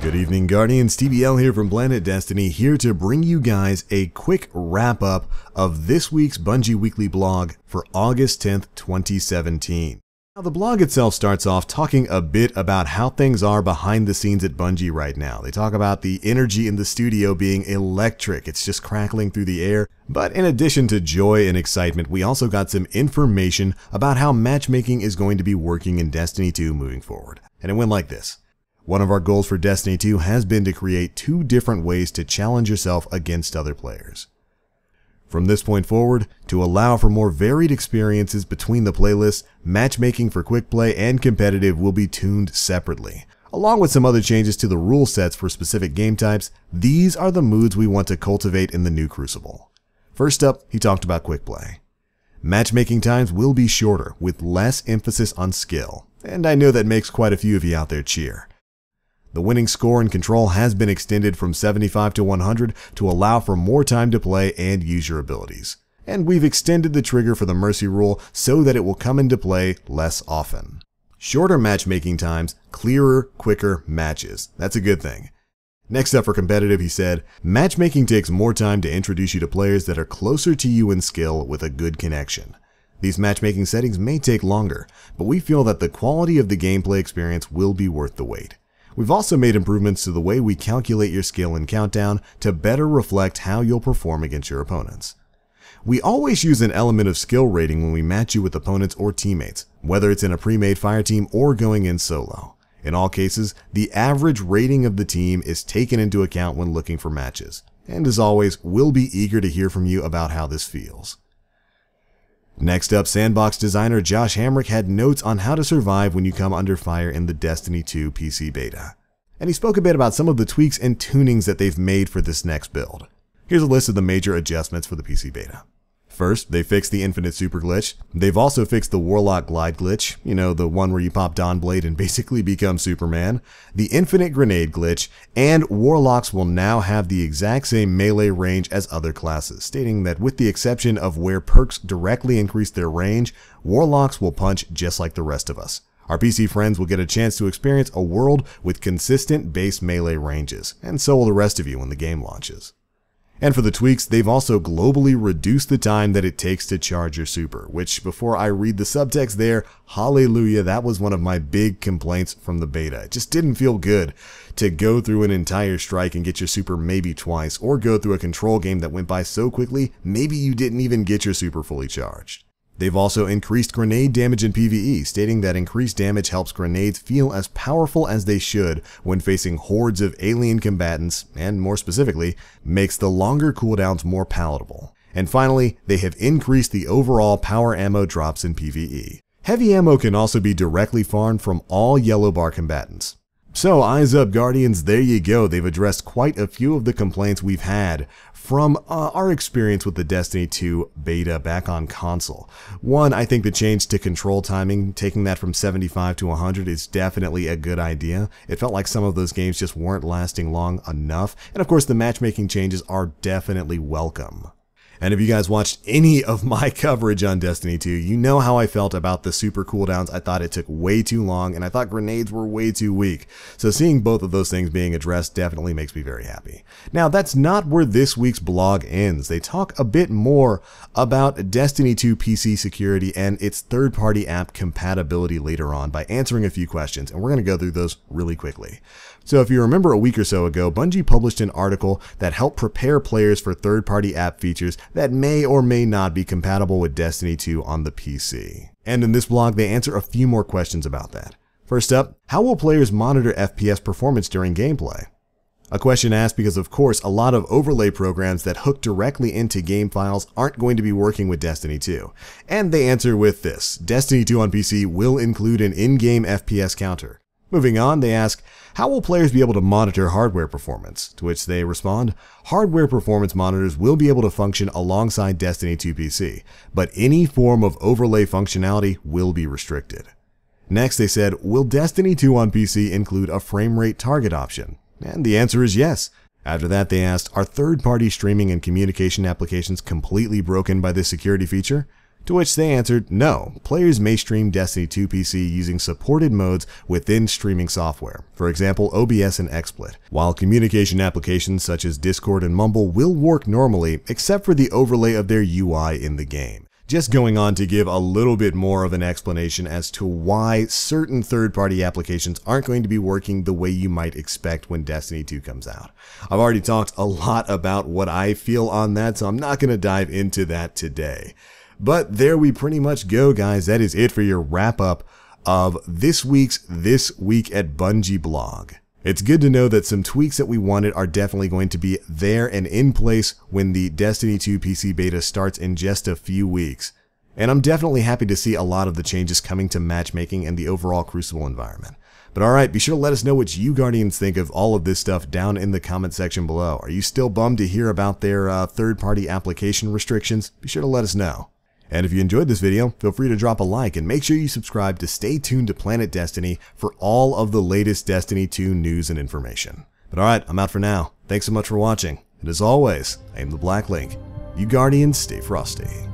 Good evening, Guardians. TBL here from Planet Destiny, here to bring you guys a quick wrap-up of this week's Bungie Weekly blog for August 10th, 2017. Now, the blog itself starts off talking a bit about how things are behind the scenes at Bungie right now. They talk about the energy in the studio being electric. It's just crackling through the air. But in addition to joy and excitement, we also got some information about how matchmaking is going to be working in Destiny 2 moving forward. And it went like this. One of our goals for Destiny 2 has been to create 2 different ways to challenge yourself against other players. From this point forward, to allow for more varied experiences between the playlists, matchmaking for quick play and competitive will be tuned separately. Along with some other changes to the rule sets for specific game types, these are the moods we want to cultivate in the new Crucible. First up, he talked about quick play. Matchmaking times will be shorter, with less emphasis on skill, and I know that makes quite a few of you out there cheer. The winning score and control has been extended from 75 to 100 to allow for more time to play and use your abilities. And we've extended the trigger for the Mercy rule so that it will come into play less often. Shorter matchmaking times, clearer, quicker matches. That's a good thing. Next up for competitive, he said, matchmaking takes more time to introduce you to players that are closer to you in skill with a good connection. These matchmaking settings may take longer, but we feel that the quality of the gameplay experience will be worth the wait. We've also made improvements to the way we calculate your skill in Countdown to better reflect how you'll perform against your opponents. We always use an element of skill rating when we match you with opponents or teammates, whether it's in a pre-made fire team or going in solo. In all cases, the average rating of the team is taken into account when looking for matches. And as always, we'll be eager to hear from you about how this feels. Next up, Sandbox designer Josh Hamrick had notes on how to survive when you come under fire in the Destiny 2 PC beta. And he spoke a bit about some of the tweaks and tunings that they've made for this next build. Here's a list of the major adjustments for the PC beta. First, they fixed the Infinite Super glitch. They've also fixed the Warlock Glide glitch, the one where you pop Dawnblade and basically become Superman, the Infinite Grenade glitch, and Warlocks will now have the exact same melee range as other classes, stating that with the exception of where perks directly increase their range, Warlocks will punch just like the rest of us. Our PC friends will get a chance to experience a world with consistent base melee ranges, and so will the rest of you when the game launches. And for the tweaks, they've also globally reduced the time that it takes to charge your super, which before I read the subtext there, hallelujah, that was one of my big complaints from the beta. It just didn't feel good to go through an entire strike and get your super maybe twice, or go through a control game that went by so quickly, maybe you didn't even get your super fully charged. They've also increased grenade damage in PvE, stating that increased damage helps grenades feel as powerful as they should when facing hordes of alien combatants, and more specifically, makes the longer cooldowns more palatable. And finally, they have increased the overall power ammo drops in PvE. Heavy ammo can also be directly farmed from all yellow bar combatants. So, eyes up Guardians, there you go. They've addressed quite a few of the complaints we've had from our experience with the Destiny 2 beta back on console. One, I think the change to control timing, taking that from 75 to 100 is definitely a good idea. It felt like some of those games just weren't lasting long enough. And of course, the matchmaking changes are definitely welcome. And if you guys watched any of my coverage on Destiny 2, you know how I felt about the super cooldowns. I thought it took way too long, and I thought grenades were way too weak. So seeing both of those things being addressed definitely makes me very happy. Now, that's not where this week's blog ends. They talk a bit more about Destiny 2 PC security and its third-party app compatibility later on by answering a few questions, and we're going to go through those really quickly. So if you remember a week or so ago, Bungie published an article that helped prepare players for third-party app features that may or may not be compatible with Destiny 2 on the PC. And in this blog, they answer a few more questions about that. First up, how will players monitor FPS performance during gameplay? A question asked because, of course, a lot of overlay programs that hook directly into game files aren't going to be working with Destiny 2. And they answer with this: Destiny 2 on PC will include an in-game FPS counter. Moving on, they ask, how will players be able to monitor hardware performance? To which they respond, hardware performance monitors will be able to function alongside Destiny 2 PC, but any form of overlay functionality will be restricted. Next, they said, will Destiny 2 on PC include a frame rate target option? And the answer is yes. After that, they asked, are third-party streaming and communication applications completely broken by this security feature? To which they answered, no, players may stream Destiny 2 PC using supported modes within streaming software, for example OBS and XSplit, while communication applications such as Discord and Mumble will work normally except for the overlay of their UI in the game. Just going on to give a little bit more of an explanation as to why certain third-party applications aren't going to be working the way you might expect when Destiny 2 comes out. I've already talked a lot about what I feel on that, so I'm not going to dive into that today. But there we pretty much go, guys. That is it for your wrap-up of this week's This Week at Bungie blog. It's good to know that some tweaks that we wanted are definitely going to be there and in place when the Destiny 2 PC beta starts in just a few weeks. And I'm definitely happy to see a lot of the changes coming to matchmaking and the overall Crucible environment. But alright, be sure to let us know what you Guardians think of all of this stuff down in the comment section below. Are you still bummed to hear about their third-party application restrictions? Be sure to let us know. And if you enjoyed this video, feel free to drop a like and make sure you subscribe to stay tuned to Planet Destiny for all of the latest Destiny 2 news and information. But alright, I'm out for now. Thanks so much for watching. And as always, I am the Black Link. You Guardians, stay frosty.